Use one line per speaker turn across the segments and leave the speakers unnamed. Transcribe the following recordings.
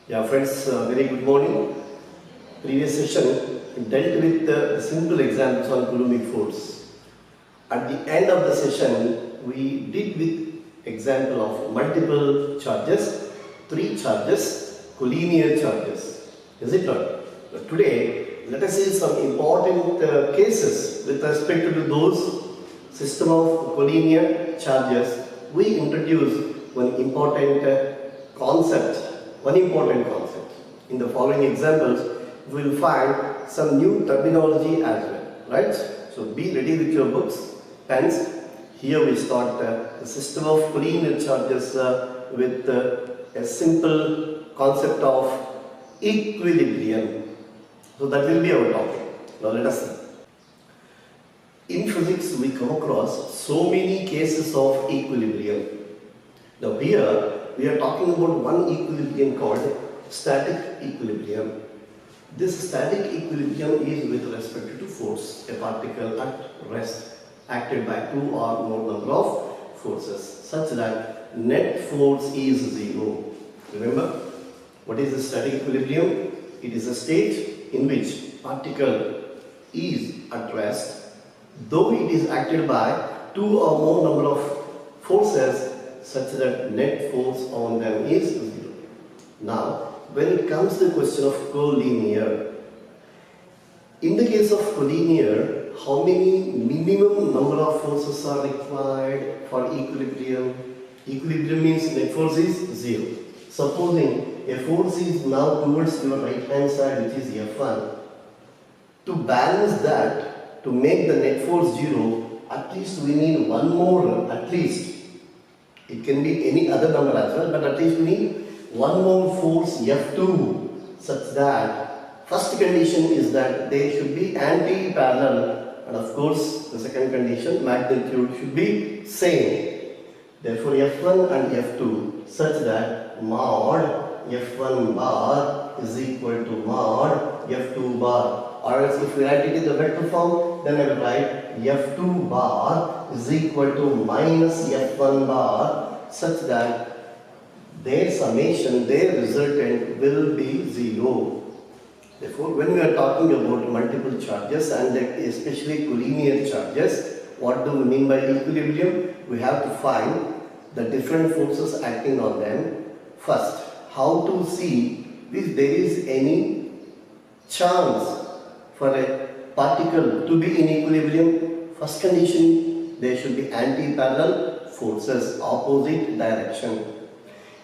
Yeah, friends, very good morning. Previous session dealt with the simple examples on Coulombic force. At the end of the session, we did with example of multiple charges, 3 charges, collinear charges. Is it not? But today, let us see some important cases with respect to those system of collinear charges. We introduce one important concept. In the following examples, we will find some new terminology as well, right? So be ready with your books, pens. Here we start the system of collinear charges with a simple concept of equilibrium. So that will be our topic. Now let us see. In physics, we come across so many cases of equilibrium. Now here, we are talking about one equilibrium called static equilibrium. This static equilibrium is with respect to force, a particle at rest, acted by 2 or more number of forces, such that net force is 0. Remember, what is the static equilibrium? It is a state in which particle is at rest, though it is acted by 2 or more number of forces, such that net force on them is 0. Now, when it comes to the question of collinear, in the case of collinear, how many minimum number of forces are required for equilibrium? Equilibrium means net force is 0. Supposing a force is now towards your right hand side, which is F1. To balance that, to make the net force 0, at least we need one more, at least. It can be any other number as well, but at least we need one more force F2, such that first condition is that they should be anti-parallel, and of course the second condition, magnitude should be same. Therefore F1 and F2 such that mod F1 bar is equal to mod F2 bar. Or else if we write it in the vector form, then I will write F2 bar is equal to minus F1 bar, such that their summation, their resultant will be 0. Therefore, when we are talking about multiple charges and especially collinear charges, what do we mean by equilibrium? We have to find the different forces acting on them. First, how to see if there is any chance for a particle to be in equilibrium. First condition, there should be anti-parallel forces, opposite direction.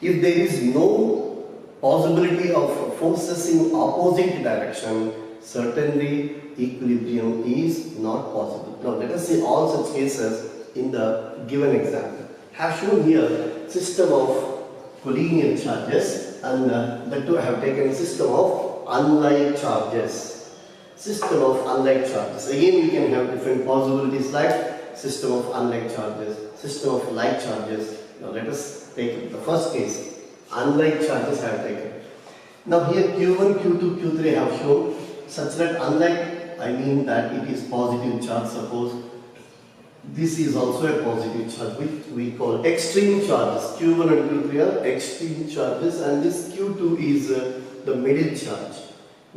If there is no possibility of forces in opposite direction, certainly equilibrium is not possible. Now let us see all such cases in the given example. I have shown here system of collinear charges, and that too I have taken a system of unlike charges. System of unlike charges. Again, you can have different possibilities like system of unlike charges, system of like charges. Now let us take the first case. Unlike charges I have taken. Now here Q1, Q2, Q3 I have shown, such that unlike, I mean that it is positive charge. Suppose this is also a positive charge, which we call extreme charges. Q1 and Q3 are extreme charges, and this Q2 is the middle charge.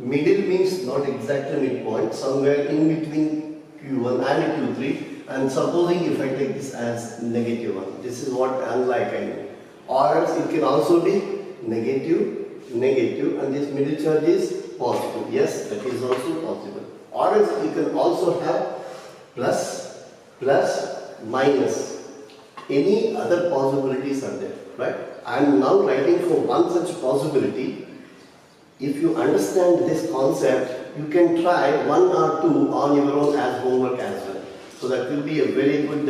Middle means not exactly midpoint, somewhere in between Q1 and Q3. And supposing if I take this as negative 1, this is what unlike I mean. Or else it can also be negative, negative, and this middle charge is positive. Yes, that is also possible. Or else you can also have plus, plus, minus. Any other possibilities are there, right? I am now writing for one such possibility. If you understand this concept, you can try 1 or 2 on your own as homework as well. So that will be a very good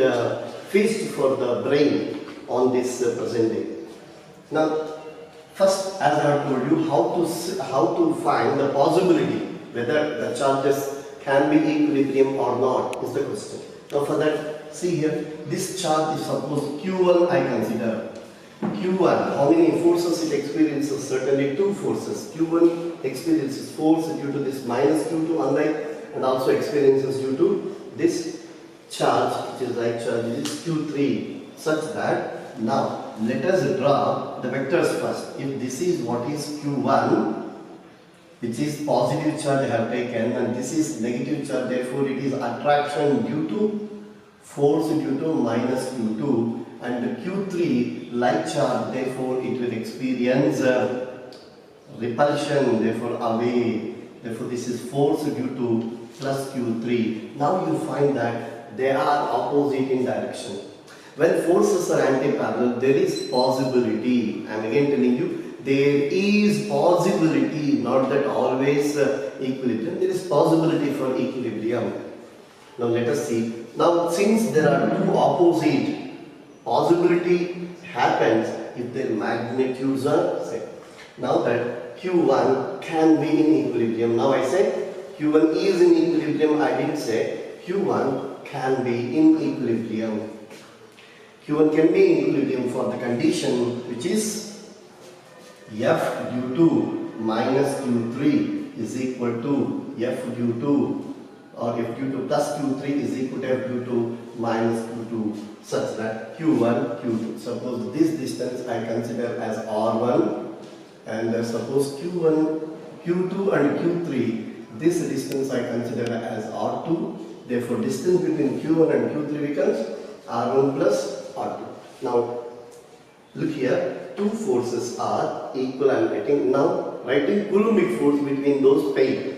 feast for the brain on this present day. Now, first, as I have told you, how to find the possibility whether the charges can be equilibrium or not is the question. Now for that, see here, this charge is suppose Q1 I consider. Q1, how many forces it experiences? Certainly 2 forces. Q1 experiences force due to this minus Q2 unlike, and also experiences due to this charge, which is like charge, is Q3, such that Now let us draw the vectors first. If this is what is Q1, which is positive charge I have taken, and this is negative charge, therefore it is attraction due to force due to minus Q2, and Q3 like charge, therefore it will experience repulsion, therefore away, therefore this is force due to plus Q3. Now you find that they are opposite in direction. When forces are anti-parallel, there is possibility, I am again telling you, there is possibility, not that always equilibrium, there is possibility for equilibrium. Now let us see. Now since there are two opposite, possibility happens if their magnitudes are same. Now that Q1 can be in equilibrium. Now I said Q1 is in equilibrium, I didn't say Q1 can be in equilibrium. Q1 can be in equilibrium for the condition which is F due to minus Q3 is equal to F due to, or F due to plus Q3 is equal to F due to minus Q2, such that Q1, Q2. Suppose this distance I consider as R1, and suppose Q1, Q2 and Q3, this distance I consider as R2. Therefore, distance between Q1 and Q3 becomes R1 plus R2. Now, look here, two forces are equal. I am writing now, writing Coulombic force between those pair.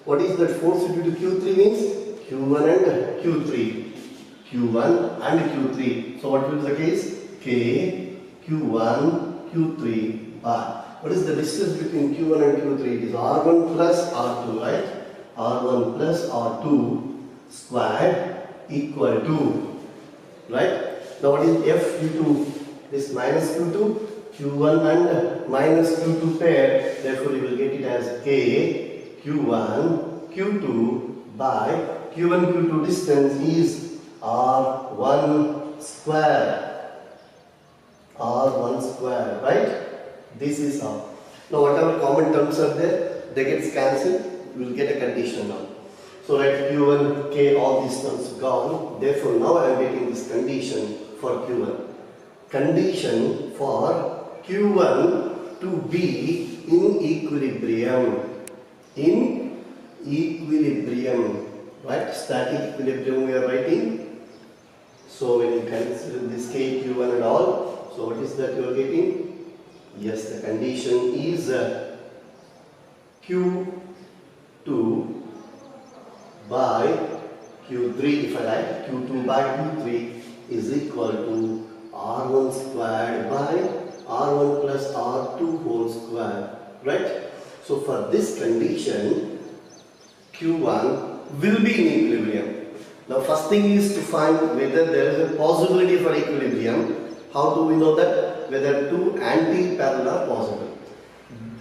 What is that force due to Q3 means? Q1 and Q3. Q1 and Q3. So what will be the case? K, Q1, Q3 by. What is the distance between Q1 and Q3? It is R1 plus R2, right? R1 plus R2 squared equal to, right? Now what is F due to this minus Q2? Q1 and minus Q2 pair, therefore you will get it as K, Q1, Q2 by Q1, Q2 distance is R1 square. R1 square, right? This is how. Now whatever common terms are there, they get cancelled, we will get a condition now. So write Q1, K, all these terms gone. Therefore now I am getting this condition for Q1. Condition for Q1 to be in equilibrium. In equilibrium, right? Static equilibrium we are writing. So when you consider this K, Q1 and all, so what is that you are getting? Yes, the condition is Q2 by Q3, if I write Q2 by Q3 is equal to R1 squared by R1 plus R2 whole square, right? So for this condition, Q1 will be in equilibrium. Now first thing is to find whether there is a possibility for equilibrium. How do we know that? Whether two anti-parallel are possible.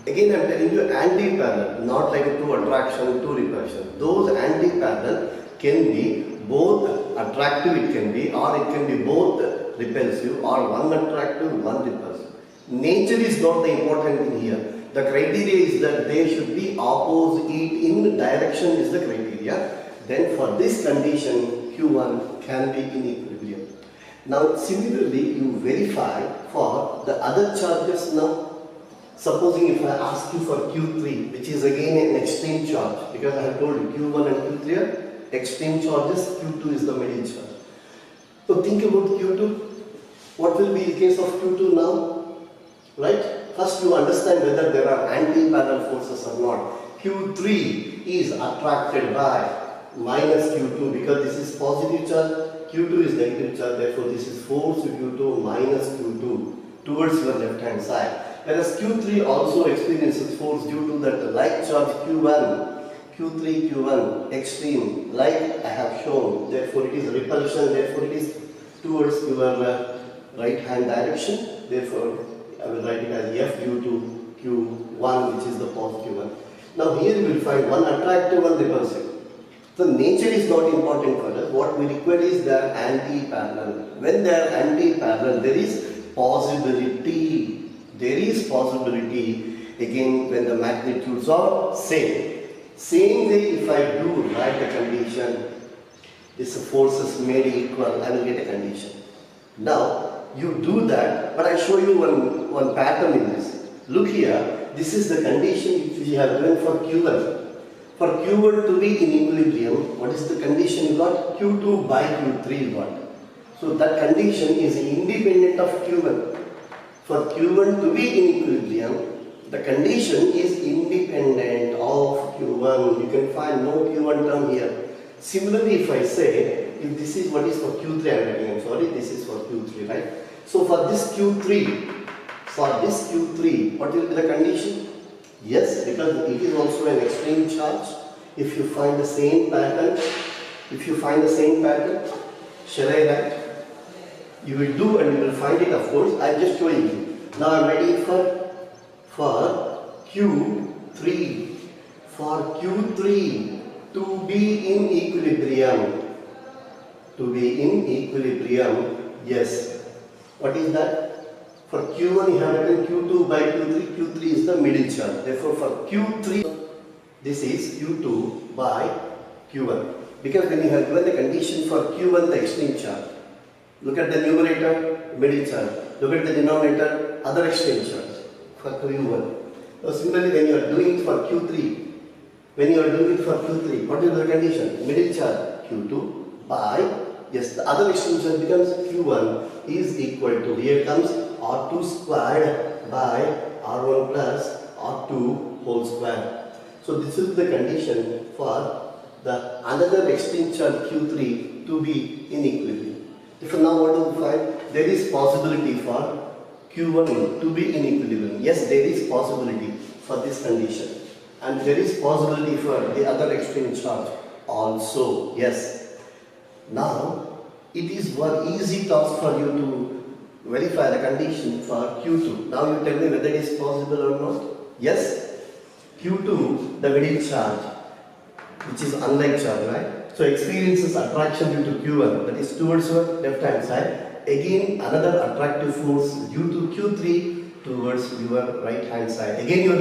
Again I am telling you anti-parallel, not like two attraction, two repulsion. Those anti-parallel can be both attractive, it can be, or it can be both repulsive, or one attractive, one repulsive. Nature is not the important thing here. The criteria is that they should be opposite in direction is the criteria. Then for this condition, Q1 can be in equilibrium. Now similarly, you verify for the other charges now. Supposing if I ask you for Q3, which is again an extreme charge, because I have told you Q1 and Q3 are extreme charges, Q2 is the middle charge. So think about Q2. What will be the case of Q2 now? Right? First you understand whether there are anti-parallel forces or not. Q3 is attracted by minus Q2 because this is positive charge, Q2 is negative charge, therefore this is force Q2 minus Q2 towards your left hand side. Whereas Q3 also experiences force due to that like charge Q1, Q3, Q1 extreme, like I have shown, therefore it is repulsion, therefore it is towards your right hand direction, therefore I will write it as F due to Q1, which is the positive one. Now here you will find one attractive, one repulsive. So nature is not important for us, what we require is they are anti-parallel. When they are anti-parallel, there is possibility. There is possibility again when the magnitudes are same. Same way if I do write a condition, this force is made equal, I will get a condition. Now you do that, but I show you one pattern in this. Look here, this is the condition which we have given for Q1. For Q1 to be in equilibrium, what is the condition you got? Q2 by Q3 you got. So that condition is independent of Q1. For Q1 to be in equilibrium, the condition is independent of Q1. You can find no Q1 term here. Similarly, if I say, if this is what is for Q3, I'm sorry, this is for Q3, right? So for this Q3, what will be the condition? Yes, because it is also an extreme charge. If you find the same pattern, shall I write? You will do and you will find it, of course. I am just showing you. Now I am writing for Q3. For Q3 to be in equilibrium. Yes. What is that? For Q1 you have written Q2 by Q3. Q3 is the middle charge. Therefore for Q3, this is Q2 by Q1. Because when you have given the condition for Q1, the extreme charge. Look at the numerator, middle charge. Look at the denominator, other extreme charge for Q1. So similarly, when you are doing it for Q3, what is the condition? Middle charge Q2 by, yes, the other extreme charge becomes Q1 is equal to, here comes R2 squared by R1 plus R2 whole square. So this is the condition for the another extreme charge Q3 to be in equilibrium. If now what do we find? There is possibility for Q1 to be in equilibrium. Yes, there is possibility for this condition. And there is possibility for the other extreme charge also. Yes. Now, it is one easy task for you to verify the condition for Q2. Now you tell me whether it is possible or not. Yes. Q2, the middle charge, which is unlike charge, right? So experiences attraction due to Q1, that is towards your left hand side. Again, another attractive force due to Q3 towards your right hand side. Again you are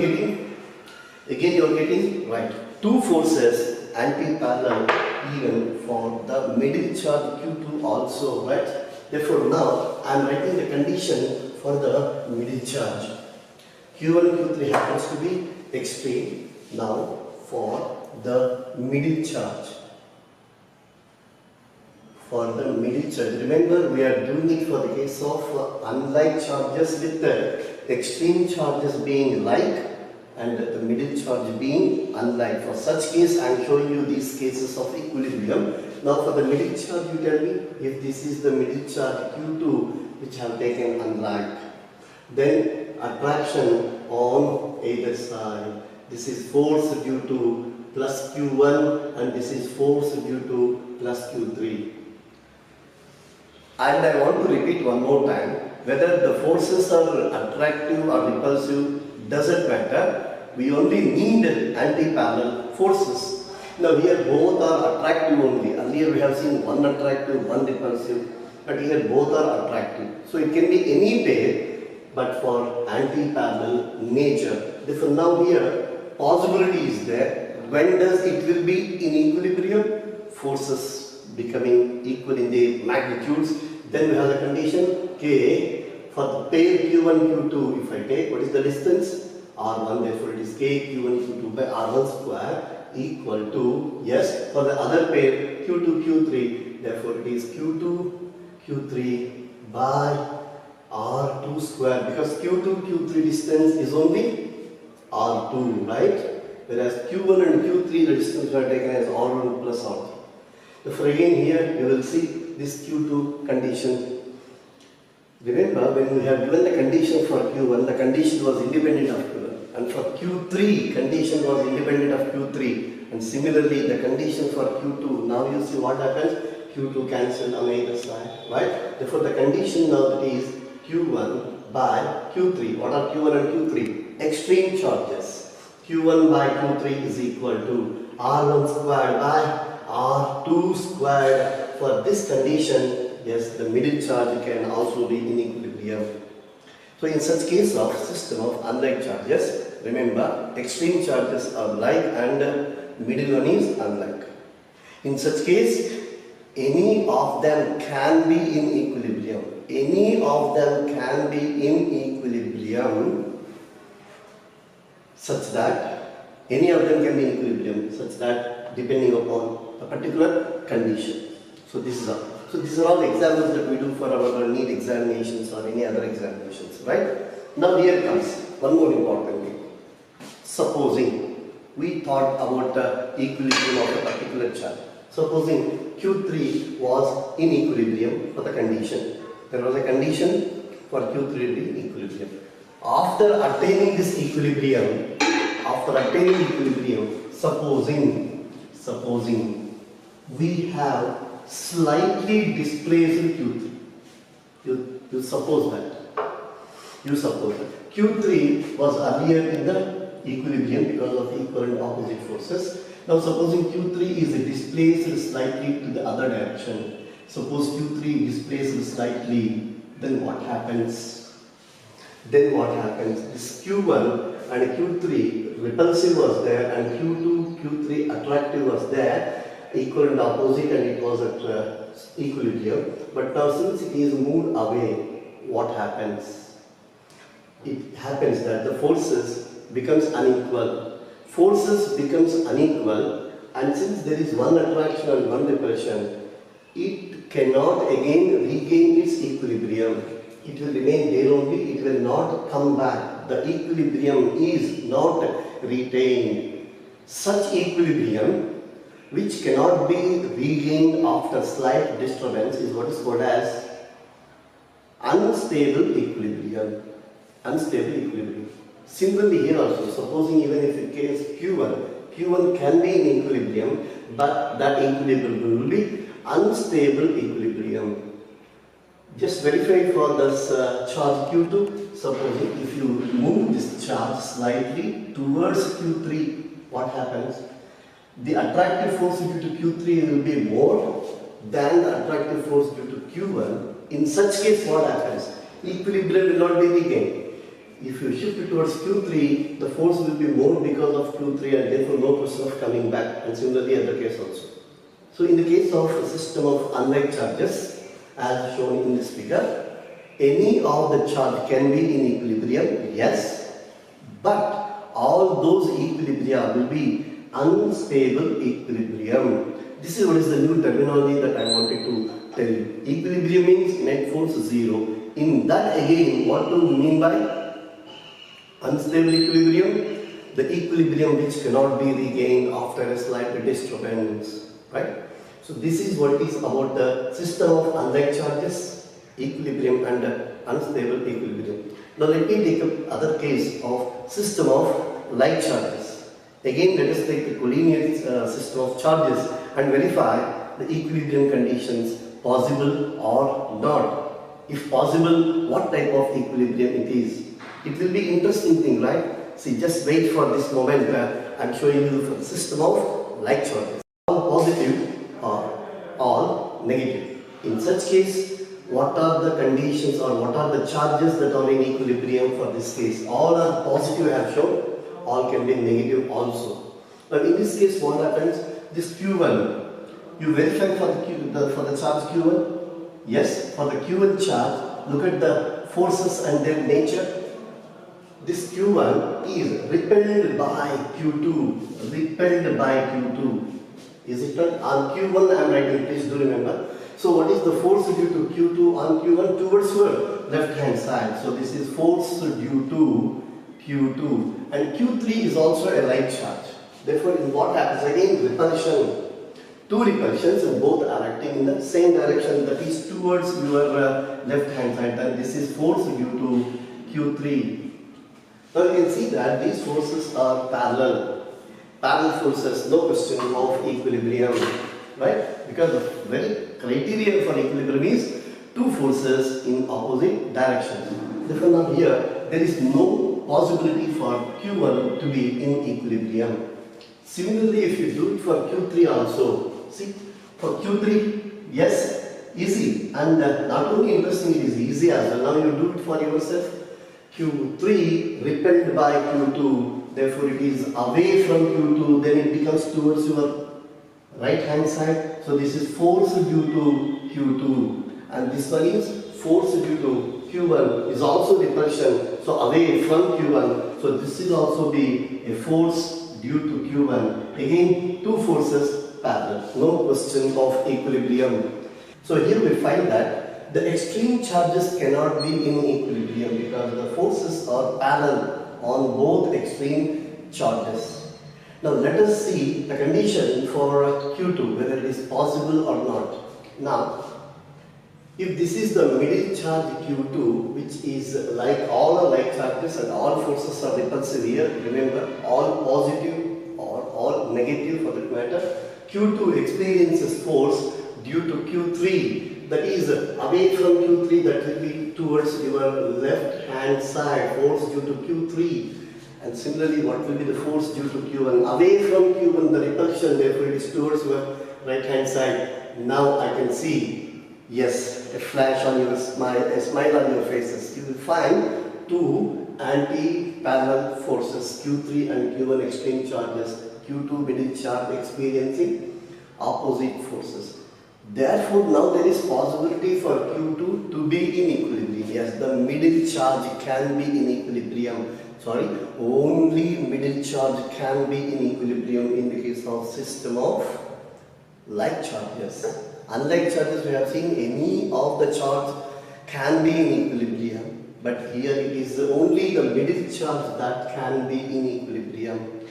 getting right. Two forces anti-parallel even for the middle charge Q2 also, right? Therefore now I am writing the condition for the middle charge. Q1 and Q3 happens to be extreme. Now for the middle charge. Remember, we are doing it for the case of unlike charges with the extreme charges being like and the middle charge being unlike. For such case, I am showing you these cases of equilibrium. Now for the middle charge, you tell me if this is the middle charge Q2 which I have taken unlike. Then attraction on either side. This is force due to plus Q1 and this is force due to plus Q3. And I want to repeat one more time, whether the forces are attractive or repulsive doesn't matter. We only need anti-parallel forces. Now here both are attractive only. Earlier we have seen one attractive, one repulsive, but here both are attractive. So it can be any pair, but for anti-parallel nature. Therefore now here possibility is there. When does it will be in equilibrium? Forces becoming equal in the magnitudes. Then we have the condition K for the pair Q1 Q2. If I take, what is the distance? R1, therefore it is K Q1 Q2 by R1 square equal to, yes, for the other pair Q2 Q3, therefore it is Q2 Q3 by R2 square, because Q2 Q3 distance is only R2, right? Whereas Q1 and Q3 the distance are taken as R1 plus R3. Therefore again here you will see this Q2 condition. Remember, when we have given the condition for Q1, the condition was independent of Q1, and for Q3 condition was independent of Q3, and similarly the condition for Q2. Now you see what happens. Q2 cancelled on either side, right? Therefore the condition now that is Q1 by Q3. What are Q1 and Q3? Extreme charges. Q1 by Q3 is equal to R1 squared by R2 squared. For this condition, yes, the middle charge can also be in equilibrium. So in such case of system of unlike charges, remember extreme charges are like and middle one is unlike. In such case, any of them can be in equilibrium. any of them can be in equilibrium such that depending upon a particular condition. So these are all examples that we do for our NEET examinations or any other examinations, right? Now here comes one more important thing. Supposing we thought about the equilibrium of a particular charge. Supposing Q3 was in equilibrium for the condition. There was a condition for Q3 to be in equilibrium. After attaining equilibrium, supposing we have slightly displaced Q3. You suppose that. Q3 was earlier in the equilibrium because of equal and opposite forces. Now supposing Q3 is displaced slightly to the other direction. Suppose Q3 is displaced slightly, then what happens? This Q1 and Q3 repulsive was there, and Q2, Q3 attractive was there, equal and opposite, and it was at equilibrium. But now since it is moved away, what happens? It happens that the forces becomes unequal. And since there is one attraction and one repulsion, it cannot again regain its equilibrium. It will remain there only, it will not come back. The equilibrium is not retained. Such equilibrium, which cannot be regained after slight disturbance, is what is called as unstable equilibrium. Similarly here also, supposing even if in case Q1 can be in equilibrium, but that equilibrium will be unstable equilibrium. Just verify for this charge Q2. Supposing if you move this charge slightly towards Q3, what happens? The attractive force due to Q3 will be more than the attractive force due to Q1. In such case, what happens? Equilibrium will not be regained. If you shift it towards Q3, the force will be more because of Q3 and therefore no question of coming back, and similarly other case also. So in the case of a system of unlike charges, as shown in this figure, any of the charge can be in equilibrium, yes, but all those equilibria will be unstable equilibrium. This is what is the new terminology that I wanted to tell you. Equilibrium means net force 0. In that again, what do we mean by unstable equilibrium? The equilibrium which cannot be regained after a slight disturbance, right? So this is what is about the system of unlike charges, equilibrium and unstable equilibrium. Now let me take up other case of system of like charges. Again let us take the collinear system of charges and verify the equilibrium conditions possible or not. If possible, what type of equilibrium it is. It will be interesting thing, right? See, just wait for this moment where I am showing you the system of like charges. All positive or all negative. In such case, what are the conditions or what are the charges that are in equilibrium for this case? All are positive I have shown, all can be negative also. But in this case, what happens? This Q1, you verify for the charge Q1? Yes, for the Q1 charge, look at the forces and their nature. This Q1 is repelled by Q2. Is it not? On Q1 I am writing, please do remember. So what is the force due to Q2 on Q1? Towards your left hand side. So this is force due to Q2. And Q3 is also a like charge. Therefore, in what happens? Again, repulsion. Two repulsions and both are acting in the same direction, that is towards your left hand side, and this is force due to Q3. Now you can see that these forces are parallel forces, no question of equilibrium, right? Because the very criteria for equilibrium is two forces in opposite directions. Therefore now here there is no possibility for Q1 to be in equilibrium. Similarly, if you do it for Q3 also, see, for Q3, yes, easy, and not only interesting, it is easy as well. Now you do it for yourself. Q3 repelled by Q2, therefore it is away from Q2, then it becomes towards your right hand side. So this is force due to Q2, and this one is force due to Q1 is also repulsion, so away from Q1. So this will also be a force due to Q1. Again, two forces parallel, no question of equilibrium. So here we find that the extreme charges cannot be in equilibrium because the forces are parallel on both extreme charges. Now let us see the condition for Q2, whether it is possible or not. Now, if this is the middle charge Q2, which is like all are like charges and all forces are repulsive here, remember all positive or all negative for that matter, Q2 experiences force due to Q3, that is away from Q3, that will be towards your left hand side, force due to Q3. And similarly, what will be the force due to Q1? Away from Q1, the repulsion, therefore it is towards your right hand side. Now I can see, yes, a flash on your smile, a smile on your faces. You will find two anti-parallel forces, Q3 and Q1 extreme charges, Q2 middle charge experiencing opposite forces. Therefore, now there is possibility for Q2 to be in equilibrium. Yes, the middle charge can be in equilibrium. Sorry, only middle charge can be in equilibrium in the case of system of like charges. Unlike charges, we have seen any of the charge can be in equilibrium, but here it is only the middle charge that can be in equilibrium.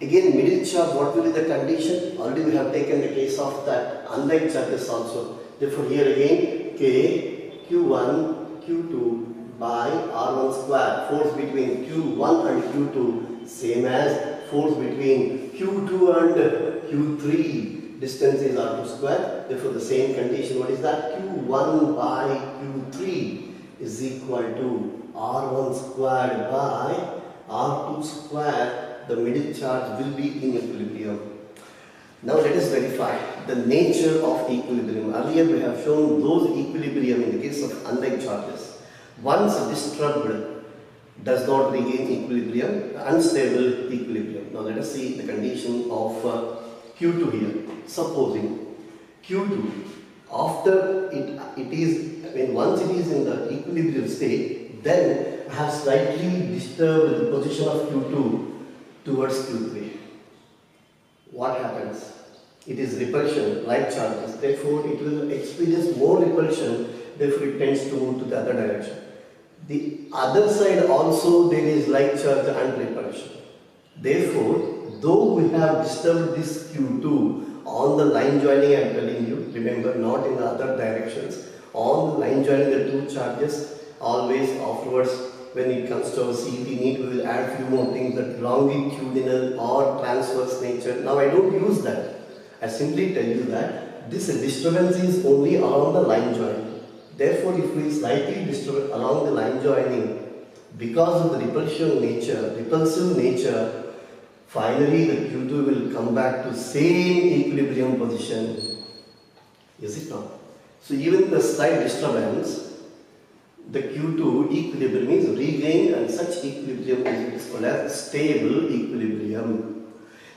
Again, middle charge, what will be the condition? Already we have taken the case of that unlike charges also. Therefore, here again, K, Q1, Q2 by R1 square, force between Q1 and Q2, same as force between Q2 and Q3. Distance is R2 square, therefore the same condition. What is that? Q1 by Q3 is equal to R1 squared by R2 square. The middle charge will be in equilibrium. Now let us verify the nature of equilibrium. Earlier we have shown those equilibrium in the case of unlike charges. Once disturbed, does not regain equilibrium, unstable equilibrium. Now let us see the condition of Q2 here. Supposing Q2, after once it is in the equilibrium state, then I have slightly disturbed the position of Q2 towards Q3. What happens? It is repulsion, like charges. Therefore, it will experience more repulsion. Therefore, it tends to move to the other direction. The other side also there is like charge and repulsion. Therefore, though we have disturbed this Q2 on the line joining, I am telling you, remember, not in the other directions, on the line joining the two charges, always afterwards when it comes to our CET need, we will add few more things, that longitudinal or transverse nature. Now I don't use that. I simply tell you that this disturbance is only along the line joining. Therefore, if we slightly disturb along the line joining, because of the repulsive nature, finally the Q2 will come back to same equilibrium position. Is it not? So even the slight disturbance, the Q2 equilibrium is regained, and such equilibrium is called as stable equilibrium.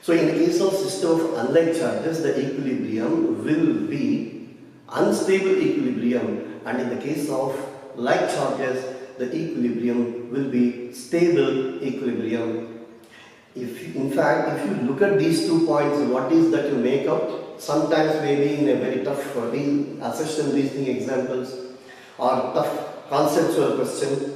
So in the case of system of unlike charges, the equilibrium will be unstable equilibrium, and in the case of like charges, the equilibrium will be stable equilibrium. In fact, if you look at these 2 points, what is that you make out? Sometimes maybe in a very tough assertion reasoning examples or tough conceptual question,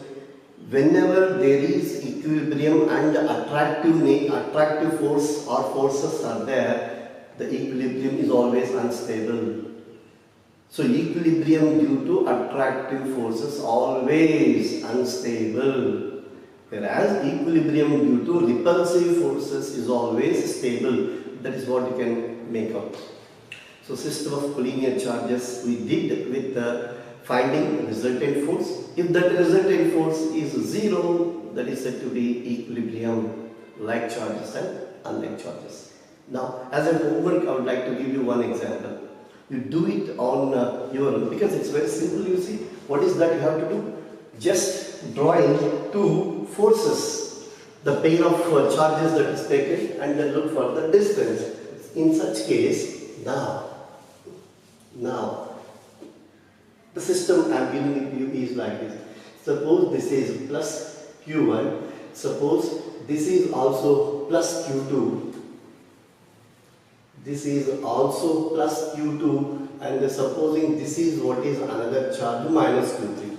whenever there is equilibrium and attractive force or forces are there, the equilibrium is always unstable. So equilibrium due to attractive forces always unstable, whereas equilibrium due to repulsive forces is always stable. That is what you can make out. So system of collinear charges we did with finding resultant force. If that resultant force is 0, that is said to be equilibrium, like charges and unlike charges. Now, as a homework, I would like to give you one example. You do it on your own, because it's very simple. You see, what is that you have to do? Just drawing two forces, the pair of charges that is taken, and then look for the distance. In such case, now The system I am giving it to you is like this. Suppose this is plus Q1, suppose this is also plus Q2, this is also plus Q2, and supposing this is what is another charge minus Q3.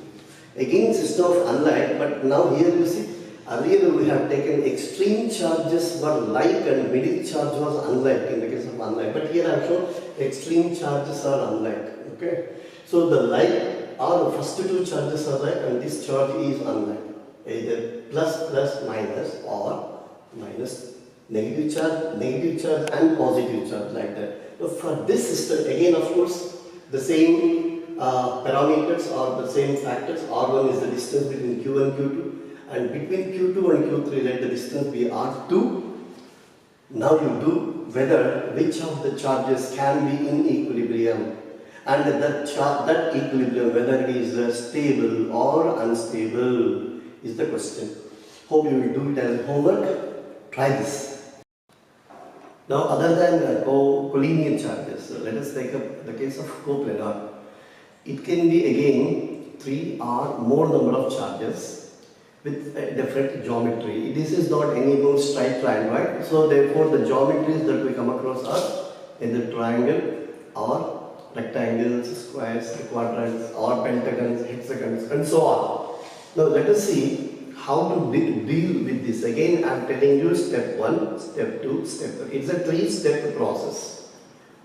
Again system of unlike, but now here you see, earlier we have taken extreme charges were like and middle charge was unlike in the case of unlike, but here I have shown extreme charges are unlike. Okay, so the like or the first two charges are like and this charge is unlike, either plus minus or minus, negative charge and positive charge, like that. So for this system again, of course, the same parameters or the same factors. R1 is the distance between Q and Q2, and between Q2 and Q3 let the distance be R2. Now you do whether which of the charges can be in equilibrium, and that equilibrium, whether it is stable or unstable, is the question. Hope you will do it as homework. Try this. Now, other than collinear charges, let us take up the case of coplanar. It can be again 3 or more number of charges with a different geometry. This is not any more straight line, right? So therefore the geometries that we come across are either triangle or rectangles, squares, quadrants or pentagons, hexagons and so on. Now let us see how to deal with this. Again I am telling you step 1, step 2, step 3. It's a 3-step process.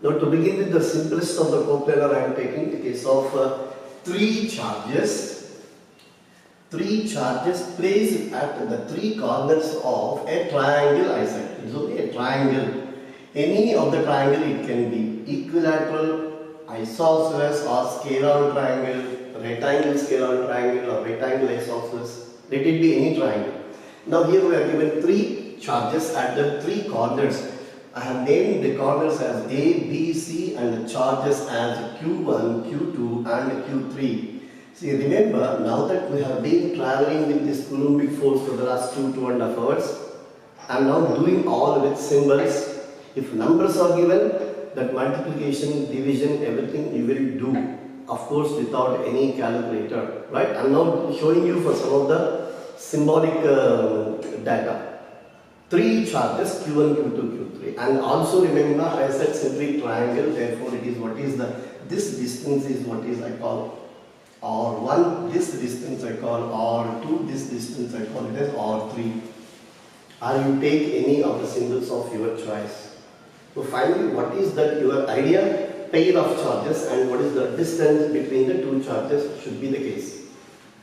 Now to begin with the simplest of the coplanar, I am taking the case of 3 charges. 3 charges placed at the 3 corners of a triangle, I said. It's only a triangle. Any of the triangle, it can be equilateral, isosceles or scalar triangle, rectangle scalar triangle or rectangle isosceles. Let it be any triangle. Now here we are given 3 charges at the 3 corners. I have named the corners as A, B, C and the charges as Q1, Q2 and Q3. See, remember, now that we have been traveling with this Coulombic force for the last 2.5 hours, I am now doing all with symbols. If numbers are given, that multiplication, division, everything you will do, of course without any calculator, right? I am now showing you for some of the symbolic data. 3 charges Q1, Q2, Q3, and also remember I said simply triangle, therefore it is what is the, this distance is what is I call R1, this distance I call R2, this distance I call it as R3. Or you take any of the symbols of your choice. So finally, what is that your idea? Pair of charges, and what is the distance between the 2 charges should be the case.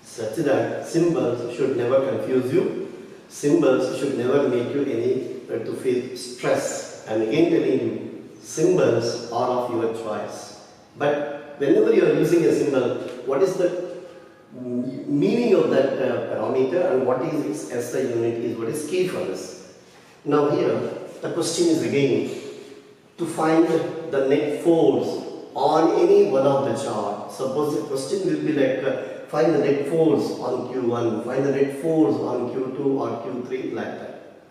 Such that symbols should never confuse you. Symbols should never make you to feel stress. And again telling you, symbols are of your choice. But whenever you are using a symbol, what is the meaning of that parameter and what is its SI unit is what is key for us. Now here, the question is again to find the net force on any one of the charts. Suppose the question will be like find the net force on Q1, find the net force on Q2 or Q3, like that.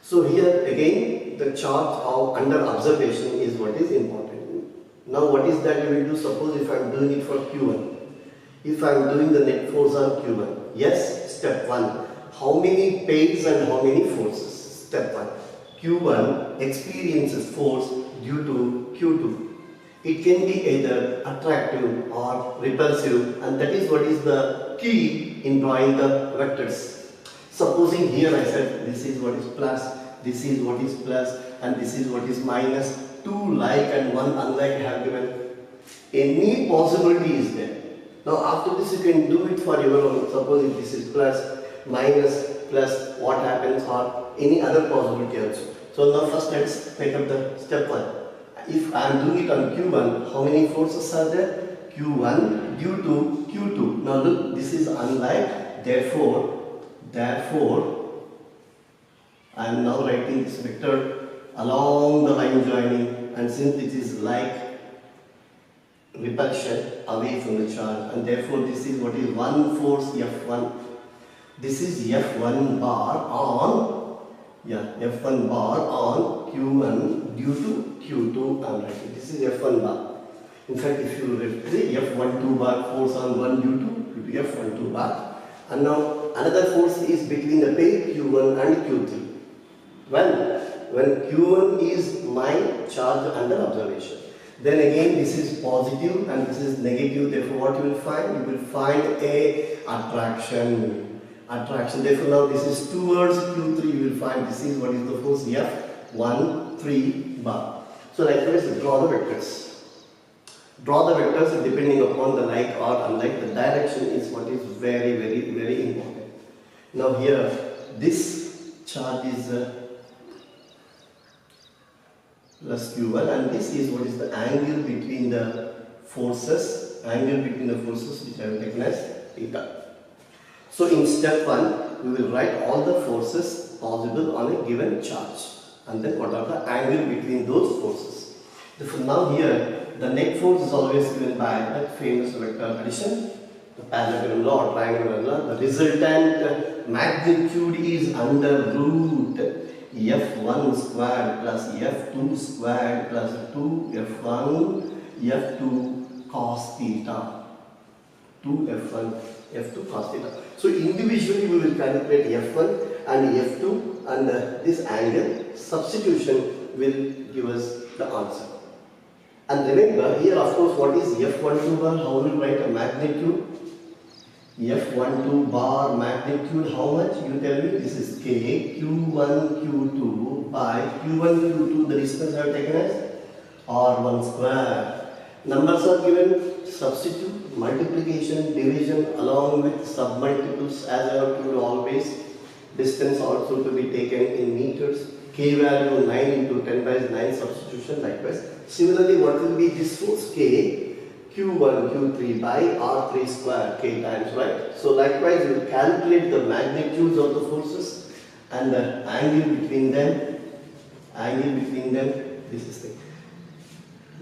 So here again the charge of under observation is what is important. Now what is that you will do? Suppose if I am doing it for Q1. If I am doing the net force on Q1. Yes, step 1. How many pairs and how many forces? Step 1. Q1 experiences force due to Q2. It can be either attractive or repulsive, and that is what is the key in drawing the vectors. Supposing here I said this is what is plus, this is what is plus and this is what is minus. 2 like and 1 unlike have given. Any possibility is there. Now after this you can do it for your own. Suppose if this is plus, minus, plus, what happens, or any other possibility also. So now first let's take up the step 1. If I am doing it on Q1, how many forces are there? Q1 due to Q2. Now look, this is unlike, therefore I am now writing this vector along the line joining, and since it is like repulsion away from the charge, and therefore this is what is one force F1. This is F1 bar on F1 bar on Q1 due to Q2. I am writing this is F1 bar. In fact, if you say F12 bar force on 1 due to F12 bar, and now another force is between the pair Q1 and Q3. When Q1 is my charge under observation, then again this is positive and this is negative. Therefore, what you will find? You will find a attraction. Therefore, now this is towards Q3. You will find this is what is the force F13 bar. So likewise, draw the vectors. Draw the vectors depending upon the like or unlike. The direction is what is very, very, very important. Now here, this charge is plus Q1, and this is what is the angle between the forces. Which I will taken as theta. So in step 1, we will write all the forces possible on a given charge, and then what are the angle between those forces. Therefore, now here the net force is always given by that famous vector addition, the parallelogram law or triangular law. The resultant magnitude is under root F1 squared plus F2 squared plus 2F1 F2 cos theta. 2F1 F2 cos theta. So individually we will calculate F1 and F2, and this angle substitution will give us the answer. And remember here, of course, what is F12 bar? How will we write a magnitude? F12 bar magnitude, how much? You tell me. This is K, Q1, Q2 by Q1, Q2, the distance I have taken as R1 square. Numbers are given, substitute, multiplication, division along with submultiples as I have told always. Distance also to be taken in meters. K value 9 into 10 by 9 substitution likewise. Similarly, what will be this force? K, Q1, Q3 by R3 square, K times, right? So likewise, we will calculate the magnitudes of the forces and the angle between them. This is the.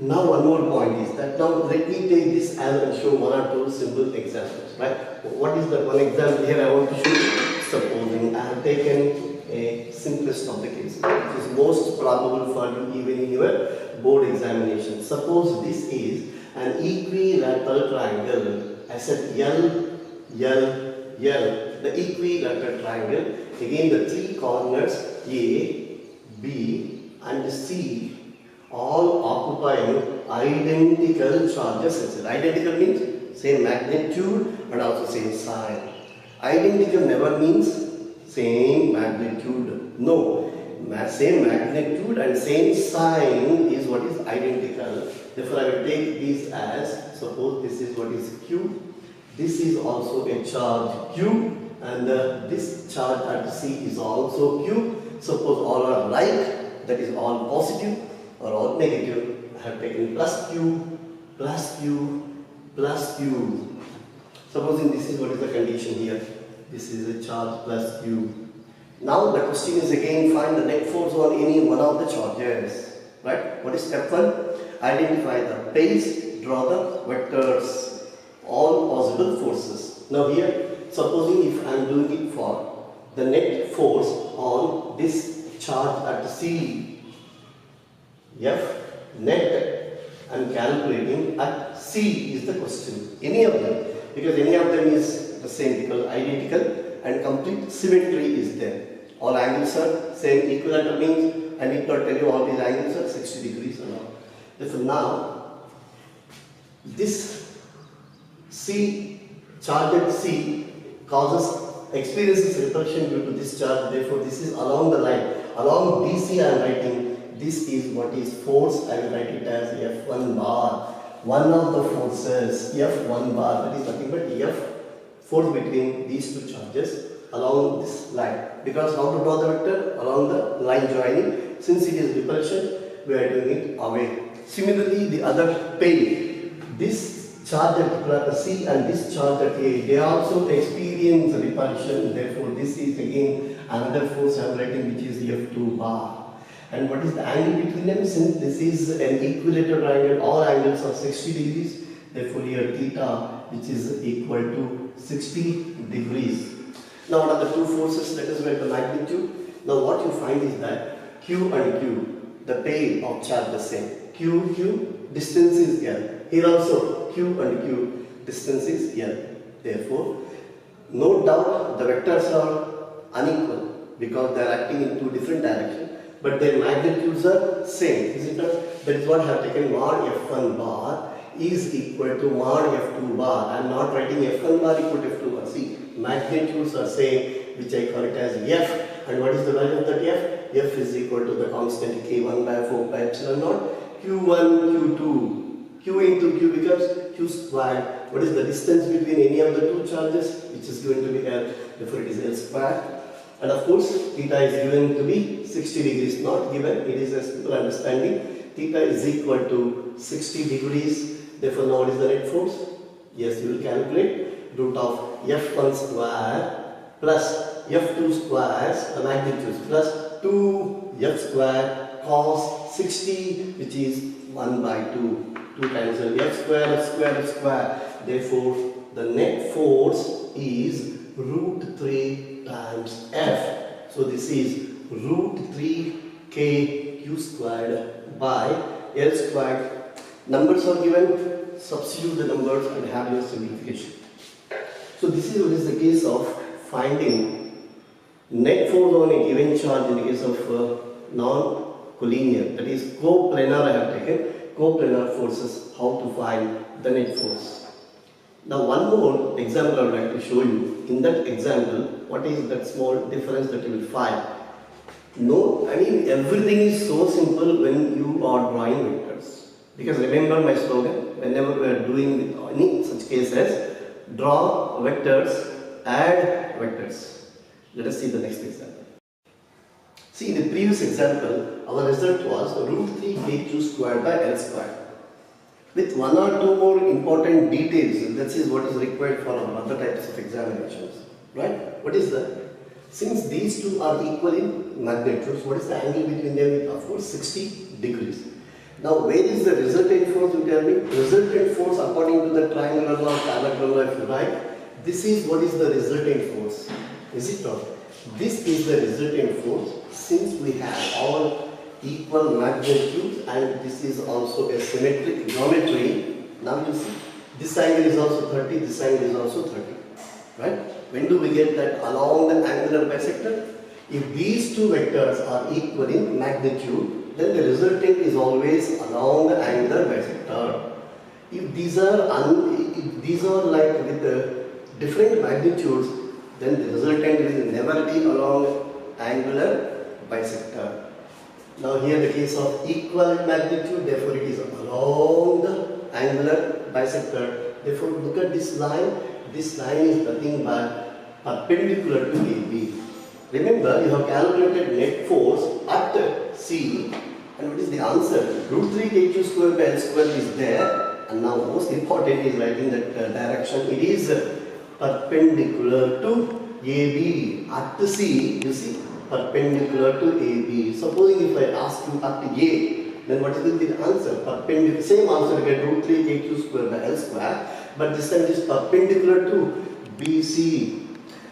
Now one more point is that, now let me take this and show one or two simple examples, right? What is the one example here I want to show you? Supposing I have taken a simplest of the cases, which is most probable for you even in your board examination. Suppose this is an equilateral triangle. I said L. The equilateral triangle. Again, the three corners A, B, and C all occupying identical charges. Identical means same magnitude and also same sign. Identical never means same magnitude. No, same magnitude and same sign is what is identical. Therefore, I will take these as, suppose this is what is Q. This is also a charge Q, and this charge at C is also Q. Suppose all are like, that is all positive or all negative. I have taken plus Q, plus Q, plus Q. Supposing this is what is the condition here. This is a charge plus Q. Now the question is again, find the net force on any one of the charges. Right? What is step 1? Identify the base, draw the vectors, all possible forces. Now here, supposing if I am doing it for the net force on this charge at C, F net, I am calculating at C is the question. Any of them, because any of them is the same, because identical and complete symmetry is there. All angles are same, equilateral means I need not tell you all these angles are 60 degrees or not. Therefore now, this C, charge at C experiences repulsion due to this charge. Therefore this is along the line. Along DC I am writing, this is what is force, I will write it as F1 bar. One of the forces, F1 bar, that is nothing but F force between these two charges along this line. Because how to draw the vector? Along the line joining. Since it is repulsion, we are doing it away. Similarly, the other pair, this charge at C and this charge at A, they also experience repulsion. Therefore, this is again another force I am writing, which is F2 bar. And what is the angle between them? Since this is an equilateral triangle, all angles are 60 degrees. Therefore, here theta, which is equal to 60 degrees. Now, what are the two forces? Let us write the magnitude. Now, what you find is that Q and Q, the pair of charge the same. Q, distance is L. Here also Q and Q distance is L. Therefore, no doubt the vectors are unequal because they are acting in two different directions, but their magnitudes are same, is it not? That is what I have taken. Mod F1 bar is equal to mod F2 bar. I am not writing F1 bar equal to F2 bar. See, magnitudes are same, which I call it as F. And what is the value of that F? F is equal to the constant K1 by 4 pi epsilon naught, Q1, Q2. Q into Q becomes Q squared. What is the distance between any of the two charges? Which is going to be L. Therefore, it is L squared. And of course, theta is given to be 60 degrees, not given. It is a simple understanding. Theta is equal to 60 degrees. Therefore, now what is the net force? Yes, you will calculate root of F1 square plus F2 squares, the magnitudes, plus 2F square cos 60, which is 1 by 2. 2 times F square, F square, F square. Therefore, the net force is root 3 times F. So, this is root 3 KQ squared by L squared. Numbers are given, substitute the numbers and have your simplification. So, this is what is the case of finding net force on a given charge in the case of non-collinear, that is coplanar. I have taken coplanar forces, how to find the net force. Now one more example I would like to show you. In that example, what is that small difference that you will find? No, I mean everything is so simple when you are drawing vectors. Because remember my slogan, whenever we are doing any such cases, draw vectors, add vectors. Let us see the next example. See, in the previous example, our result was root 3 KQ squared by L squared. With one or two more important details, that is what is required for other types of examinations. Right? What is that? Since these two are equal in magnitudes, what is the angle between them? Of course, 60 degrees. Now, where is the resultant force? You tell me. Resultant force, according to the triangular law, parallel law, if you write, this is what is the resultant force. Is it not? This is the resultant force since we have all equal magnitudes and this is also a symmetric geometry. Now you see, this angle is also 30, this angle is also 30. Right? When do we get that along the angular bisector? If these two vectors are equal in magnitude, then the resultant is always along the angular bisector. If these are like with different magnitudes, then the resultant will never be along angular bisector. Now here the case of equal magnitude, therefore it is along the angular bisector. Therefore look at this line. This line is nothing but perpendicular to AB. Remember, you have calculated net force at C, and what is the answer? Root 3 KQ square by L square is there, and now most important is writing that direction. It is perpendicular to AB. At C, you see, perpendicular to AB. Supposing if I ask you at A, then what will be the answer? Perpendicular, same answer, you get root 3 KQ square by L square, but this time it is perpendicular to BC.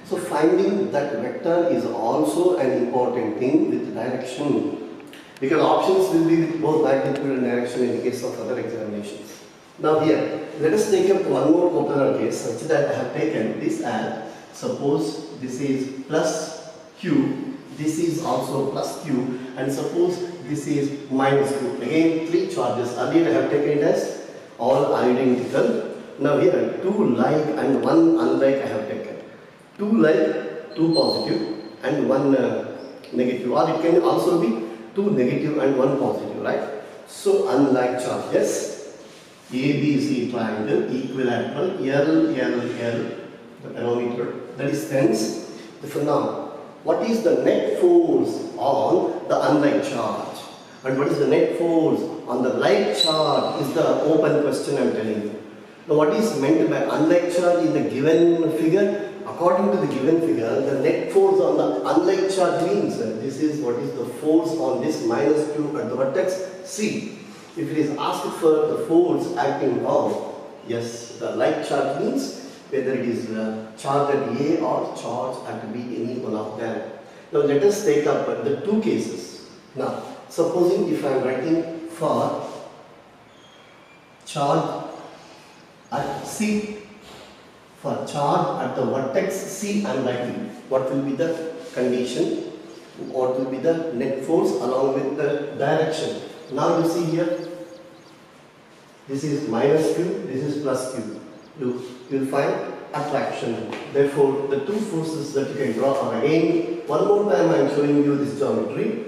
So finding that vector is also an important thing with direction, because options will be with both magnitude and direction in the case of other examinations. Now here, let us take up one more coplanar case such that I have taken this as, suppose this is plus Q, this is also plus Q, and suppose this is minus Q. Again, three charges. Earlier I have taken it as all identical. Now here, two like and one unlike I have taken. Two like, two positive and one negative, or it can also be two negative and one positive, right? So unlike charges, ABC triangle, equilateral, L, the parameter, that is tense. Therefore now, what is the net force on the unlike charge? And what is the net force on the like charge is the open question I am telling you. Now what is meant by unlike charge in the given figure? According to the given figure, the net force on the unlike charge means this is what is the force on this minus Q at the vertex C. If it is asked for the force acting on, yes, the like charge means whether it is charge at A or charge at B, any one of them. Now let us take up the two cases. Now supposing if I am writing for charge at C. For charge at the vertex C, I am writing what will be the condition, what will be the net force along with the direction. Now you see here, this is minus Q, this is plus Q. You will find attraction. Therefore, the two forces that you can draw are again, one more time I am showing you this geometry,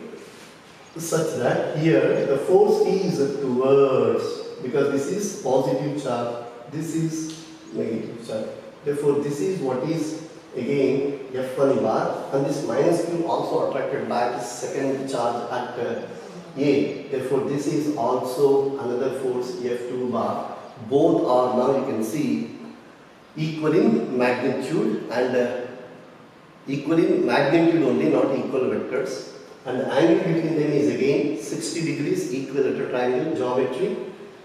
such that here the force is towards, because this is positive charge, this is negative charge. Therefore, this is what is again F1 bar, and this minus Q also attracted by the second charge at A. Therefore, this is also another force F2 bar. Both are now you can see equal in magnitude and equal in magnitude only, not equal vectors. And the angle between them is again 60 degrees, equilateral triangle geometry.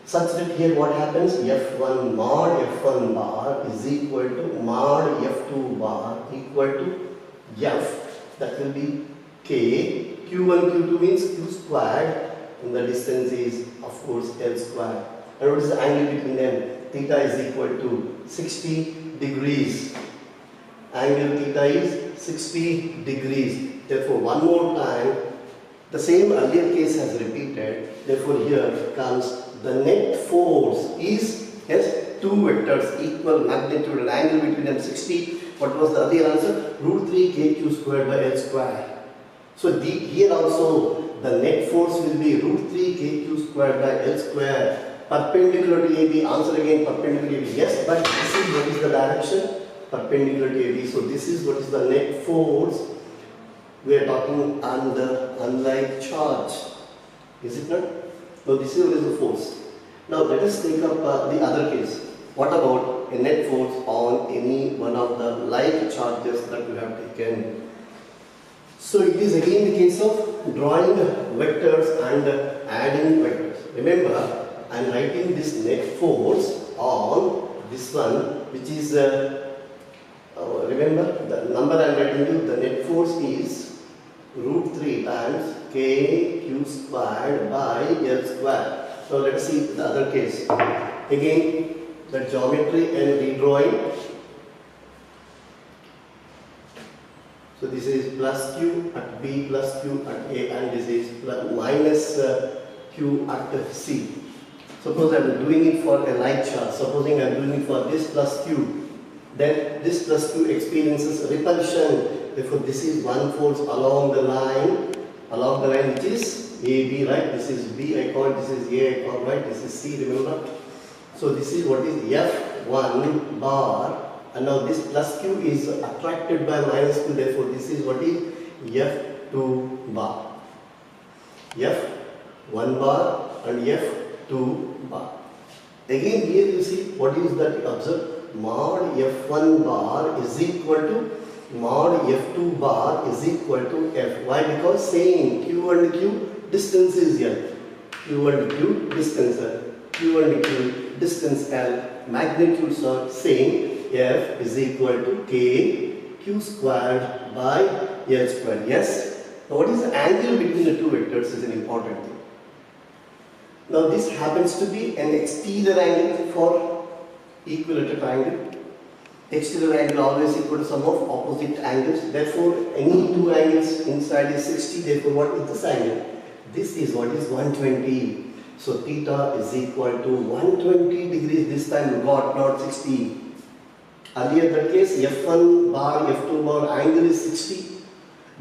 Such that here what happens, F1 mod F1 bar is equal to mod F2 bar equal to F, that will be K, Q1 Q2 means Q squared, and the distance is of course L squared. And what is the angle between them? Theta is equal to 60 degrees. Angle theta is 60 degrees. Therefore, one more time, the same earlier case has repeated. Therefore, here comes the net force is, yes, two vectors equal magnitude and angle between them 60. What was the other answer? Root 3 kq squared by L square. So here also the net force will be root 3 kq squared by L square, perpendicular to AB. Answer again perpendicular to AB. Yes, but this is what is the direction? Perpendicular to AB. So this is what is the net force. We are talking on the unlike charge. Is it not? So this is what is the force. Now let us take up the other case. What about a net force on any one of the like charges that we have taken? So it is again the case of drawing vectors and adding vectors. Remember, I am writing this net force on this one, which is remember the number I am writing you. The net force is root 3 times k q squared by L square. Now let us see the other case. Again, the geometry and redrawing. So this is plus q at B, plus q at A, and this is minus q at C. Suppose I am doing it for a like charge. Supposing I am doing it for this plus q. Then this plus q experiences repulsion. Therefore, this is one force along the line which is AB, right? This is B I call, this is A I call, right? This is C, remember? So this is what is F1 bar, and now this plus Q is attracted by minus Q, therefore this is what is F2 bar. F1 bar and F2 bar. Again here you see what is that, observe, mod F1 bar is equal to mod F2 bar is equal to F. Why? Because same Q and Q, distance is L. Q and Q, distance L. Q and Q, distance L. Magnitudes are same. F is equal to K Q squared by L squared. Yes? Now what is the angle between the two vectors is an important thing. Now this happens to be an exterior angle for equilateral triangle. Exterior angle always equal to sum of opposite angles. Therefore, any two angles inside is 60. Therefore, what is this angle? This is what is 120. So, theta is equal to 120 degrees. This time we got not 60. Earlier that case, F1 bar, F2 bar angle is 60.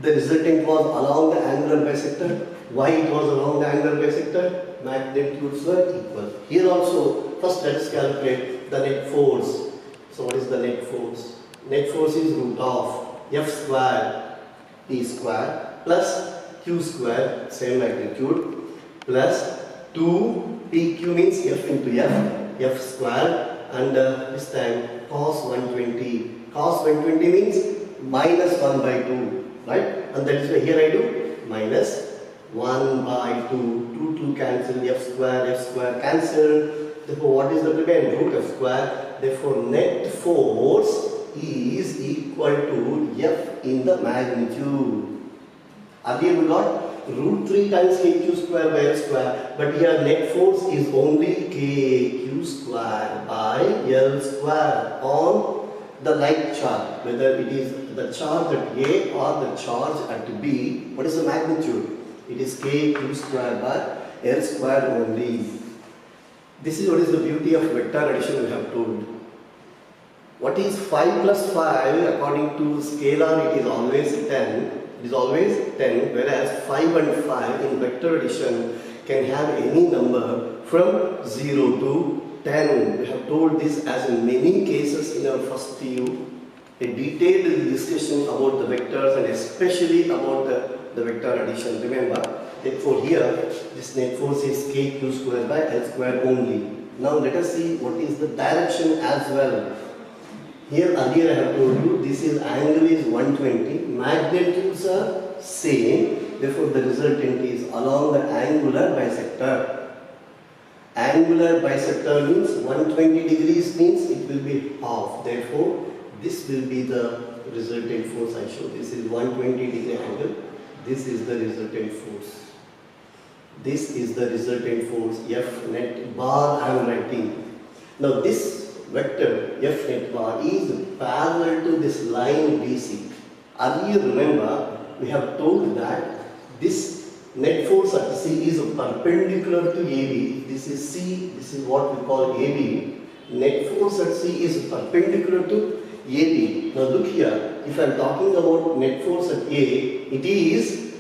The resultant was along the angular bisector. Why it was along the angular bisector? Magnitudes were equal. Here also, first let us calculate the net force. So what is the net force? Net force is root of F square T square plus Q square, same magnitude, plus 2 PQ means F into F square, and this time cos 120. Cos 120 means minus 1 by 2, right? And that is why here I do minus 1 by 2. 2 cancel, F square cancel. Therefore, what is the remain? Root F square. Therefore, net force is equal to F in the magnitude. Earlier we got root 3 times kq square by L square, but here net force is only kq square by L square on the like charge, whether it is the charge at A or the charge at B. What is the magnitude? It is kq square by L square only. This is what is the beauty of vector addition we have told. What is 5 plus 5? According to scalar, it is always 10. It is always 10, whereas 5 and 5 in vector addition can have any number from 0 to 10. We have told this as in many cases in our first TU. A detailed discussion about the vectors and especially about the vector addition. Remember, therefore here this net force is kq square by L square only. Now let us see what is the direction as well. Here earlier I have told you this is angle is 120, magnitudes are same, therefore the resultant is along the angular bisector. Angular bisector means 120 degrees means it will be half, therefore this will be the resultant force I show. This is 120 degree angle, this is the resultant force. This is the resultant force F net bar I am writing. Now this vector F net bar is parallel to this line BC. Earlier remember we have told that this net force at C is perpendicular to AB. This is C, this is what we call AB. Net force at C is perpendicular to AB. Now look here, if I am talking about net force at A, it is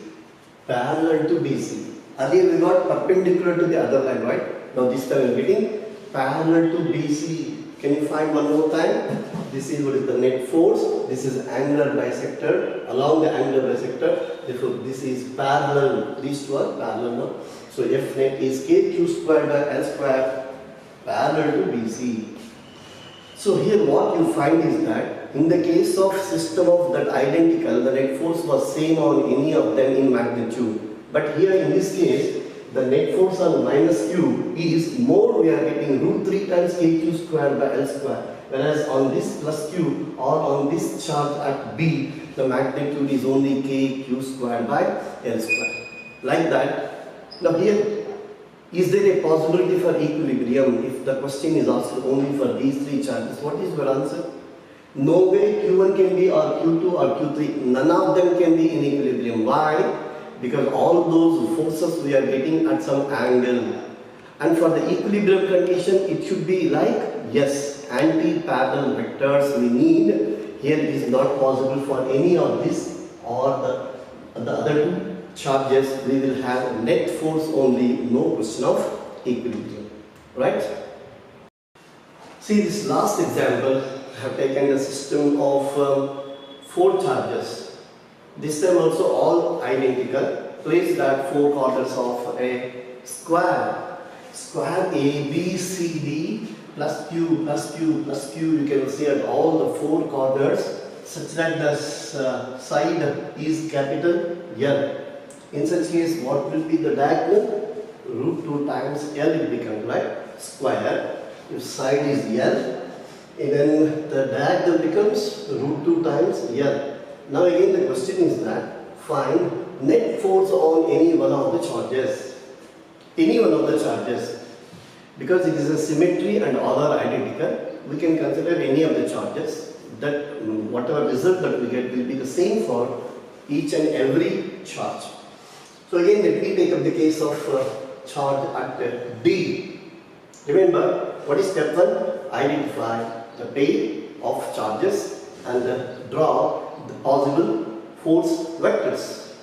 parallel to BC. Earlier we got perpendicular to the other line, right? Now this time we are getting parallel to BC. Can you find one more time? This is what is the net force. This is angular bisector along the angular bisector. Therefore, this is parallel. These two are parallel now. So F net is kq square by L square parallel to BC. So here what you find is that in the case of system of that identical, the net force was same on any of them in magnitude. But here in this case, the net force on minus q is more, we are getting root 3 times kq square by L square, whereas on this plus q or on this charge at B, the magnitude is only kq square by L square. Like that. Now here, is there a possibility for equilibrium if the question is asked only for these three charges? What is your answer? No way q1 can be or q2 or q3, none of them can be in equilibrium. Why? Because all those forces we are getting at some angle, and for the equilibrium condition it should be like, yes, anti-parallel vectors we need. Here it is not possible for any of this or the other two charges. We will have net force only, no question of equilibrium, right? See this last example, I have taken a system of 4 charges. This time also all identical. Place that 4 quarters of a square. Square ABCD plus Q plus Q plus Q. You can see at all the 4 corners such that the side is capital L. In such case, what will be the diagonal? Root 2 times L it becomes, right? Square. If side is L, and then the diagonal becomes root 2 times L. Now again the question is that find net force on any one of the charges. Any one of the charges. Because it is a symmetry and all are identical, we can consider any of the charges. That whatever result that we get will be the same for each and every charge. So again let me take up the case of charge at D. Remember, what is step 1? Identify the pair of charges and draw the possible force vectors.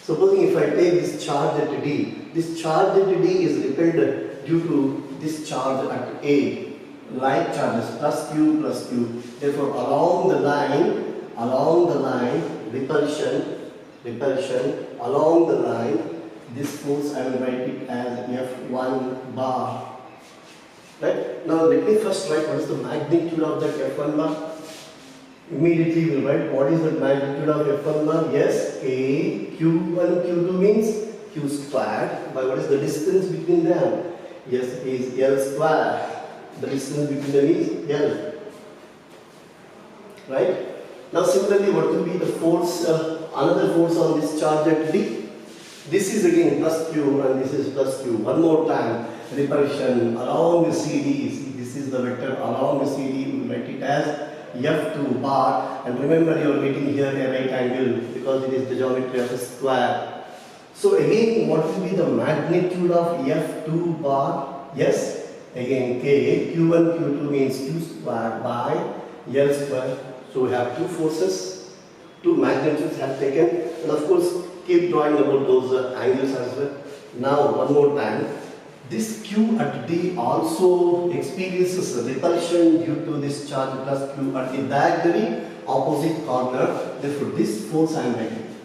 Supposing if I take this charge at D, this charge at D is repelled due to this charge at A, like charges plus Q, therefore along the line, repulsion, along the line, this force I will write it as F1 bar. Right? Now let me first write what is the magnitude of that F1 bar. Immediately we will write what is the magnitude of F1 bar. Yes, K, Q1, Q2 means Q squared. By what is the distance between them? Yes, it is L square. The distance between them is L. Right? Now similarly, what will be the force, another force on this charge at D? This is again plus Q and this is plus Q. One more time, repulsion along the CD. See, this is the vector along the CD. We write it as F2 bar, and remember you are getting here a right angle because it is the geometry of a square. So again, what will be the magnitude of F2 bar? Yes, again K, Q1, Q2 means Q squared by L square. So we have two forces, two magnitudes have taken, and of course keep drawing about those angles as well. Now one more time, this Q at D also experiences repulsion due to this charge plus Q at the diagonally opposite corner. Therefore this force I am writing.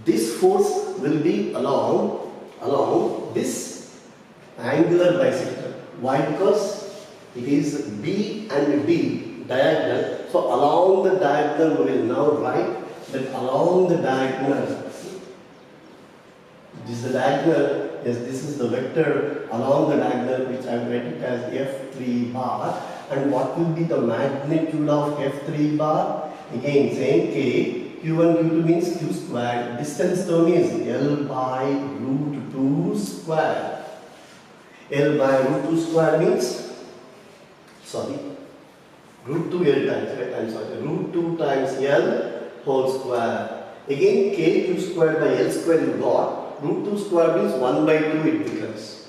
This force will be along this angular bisector. Why? Because it is B and D diagonal. So along the diagonal we will now write that along the diagonal. This is the diagonal. Yes, this is the vector along the diagonal which I am writing as F3 bar. And what will be the magnitude of F3 bar? Again same K. Q1, Q2 means Q squared. Distance term is L by root 2 square. L by root 2 square means, root 2 L times, right? I'm sorry, root 2 times L whole square. Again K Q squared by L square you got. Root 2 square means 1 by 2 it becomes.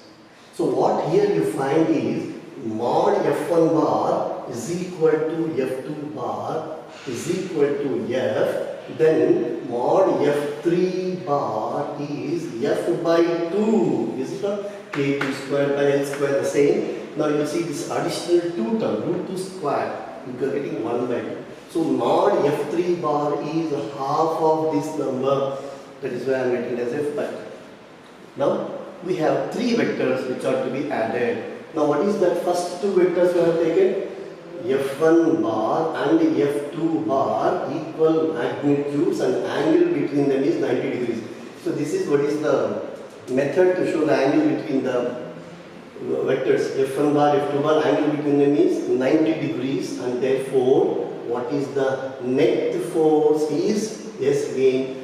So what here you find is mod F1 bar is equal to F2 bar is equal to F. Then mod F3 bar is F by 2. Is it not? K Q squared by L square the same. Now you see this additional 2 term, root 2 square, you are getting 1 by 2. So mod F3 bar is half of this number. That is why I am writing as F by 2. Now we have three vectors which are to be added. Now what is that first two vectors we have taken? F1 bar and F2 bar equal magnitudes and angle between them is 90 degrees. So this is what is the method to show the angle between the vectors. F1 bar, F2 bar, angle between them is 90 degrees, and therefore what is the net force is, yes again,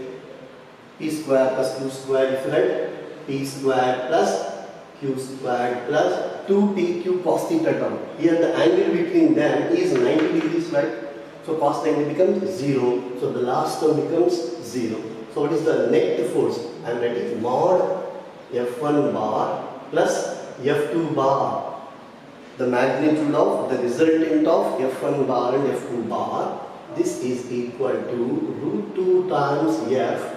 P square plus Q square, if you write P square plus Q squared plus 2TQ cos theta term. Here the angle between them is 90 degrees, right? So cos 90 becomes 0. So the last term becomes 0. So what is the net force? I am writing mod F1 bar plus F2 bar. The magnitude of the resultant of F1 bar and F2 bar. This is equal to root 2 times F.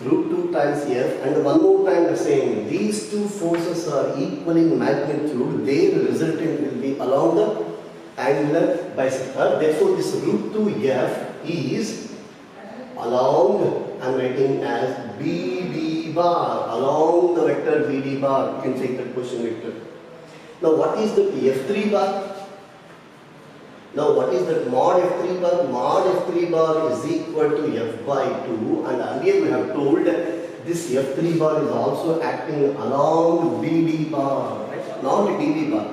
Root 2 times F, and one more time the same. These two forces are equal in magnitude. Their resultant will be along the angular bisector. Therefore, this root 2 F is along, I am writing as BD bar, along the vector BD bar. You can take that question vector. Now, what is the F3 bar? Now what is that mod F3 bar? Mod F3 bar is equal to F by 2, and earlier we have told that this F3 bar is also acting along BD bar, right? Not BD bar,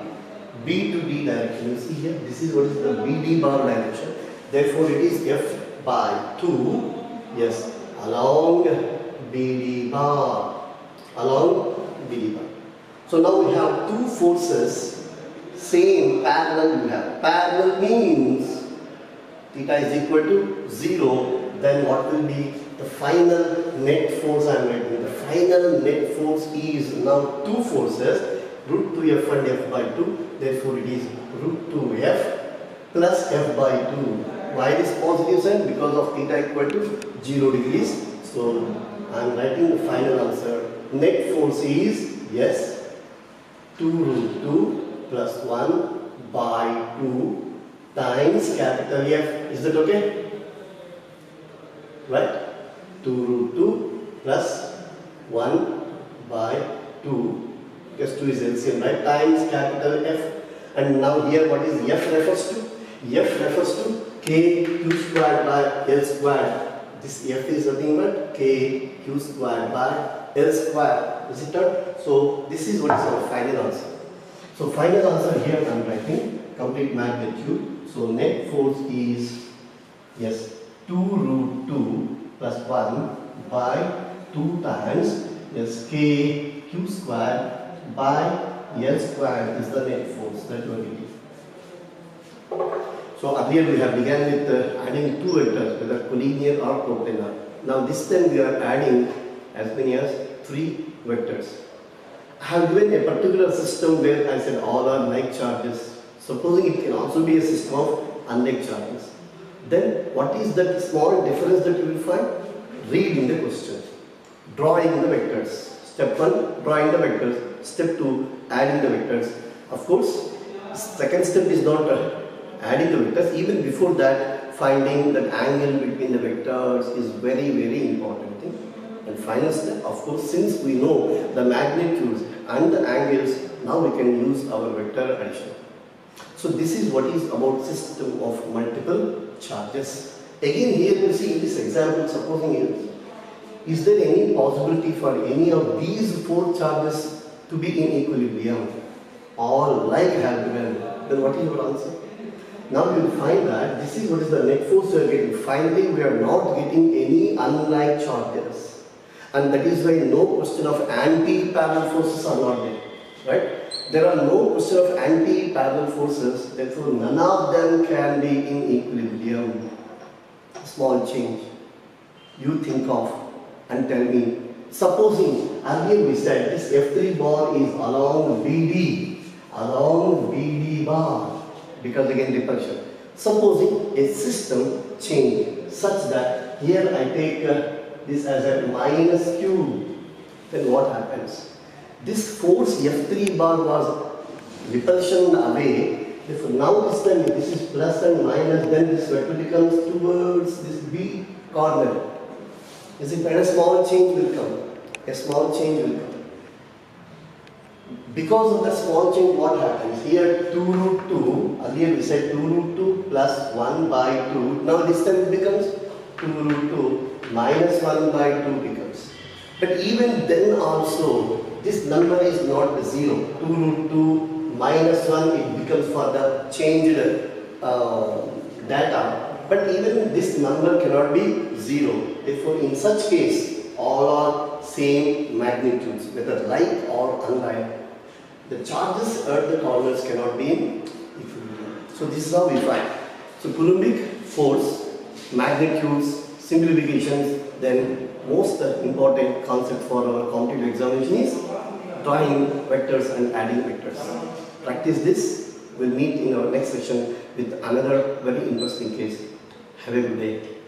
B to D direction. You see here, this is what is the BD bar direction. Therefore it is F by 2, yes, along BD bar, along BD bar. So now we have two forces. Same parallel you have. Parallel means theta is equal to 0. Then what will be the final net force I am writing? The final net force is now two forces, root 2F and F by 2. Therefore it is root 2F plus F by 2. Why this positive sign? Because of theta equal to 0 degrees. So I am writing the final answer. Net force is, yes, 2 root 2 plus 1 by 2 times capital F. Is that okay? Right? 2 root 2 plus 1 by 2. Because 2 is LCM, right? Times capital F. And now here what is F refers to? F refers to K Q squared by L squared. This F is nothing but K Q squared by L squared. Is it not? So this is what is our final answer. So final answer here I am writing complete magnitude. So net force is, yes, 2 root 2 plus 1 by 2 times sk q square by L square is the net force that we are getting. So earlier we have began with adding two vectors, whether collinear or coplanar. Now this time we are adding as many as 3 vectors. I have given a particular system where I said all are like charges. Supposing it can also be a system of unlike charges. Then what is that small difference that you will find? Reading the question. Drawing the vectors. Step 1, drawing the vectors. Step 2, adding the vectors. Of course, second step is not adding the vectors. Even before that, finding that angle between the vectors is very, very important thing. And final step, of course, since we know the magnitudes and the angles, now we can use our vector addition. So this is what is about system of multiple charges. Again, here you see in this example, supposing is there any possibility for any of these 4 charges to be in equilibrium? All like have given. Then what is your answer? Now you will find that this is what is the net force we are getting. Finally, we are not getting any unlike charges. And that is why no question of anti-parallel forces are not there. Right? There are no question of anti-parallel forces, therefore none of them can be in equilibrium. Small change. You think of and tell me. Supposing earlier we said this F3 bar is along BD bar, because again repulsion. Supposing a system change such that here I take this as a minus q, then what happens? This force F3 bar was repulsion away. Therefore, now this time this is plus and minus, then this vector becomes towards this B corner. Is it? And a small change will come. A small change will come. Because of the small change, what happens? Here 2 root 2, earlier we said 2 root 2 plus 1 by 2. Now this time it becomes 2 root 2 minus 1 by 2 becomes. But even then also, this number is not 0. 2 root 2 minus 1, it becomes for the changed data. But even this number cannot be 0. Therefore, in such case, all are same magnitudes, whether like or unlike. The charges at the corners cannot be in equilibrium. So this is how we find. So Coulombic force, magnitudes, simplifications, then most important concept for our competitive examination is drawing vectors and adding vectors. Practice this. We'll meet in our next session with another very interesting case. Have a good day.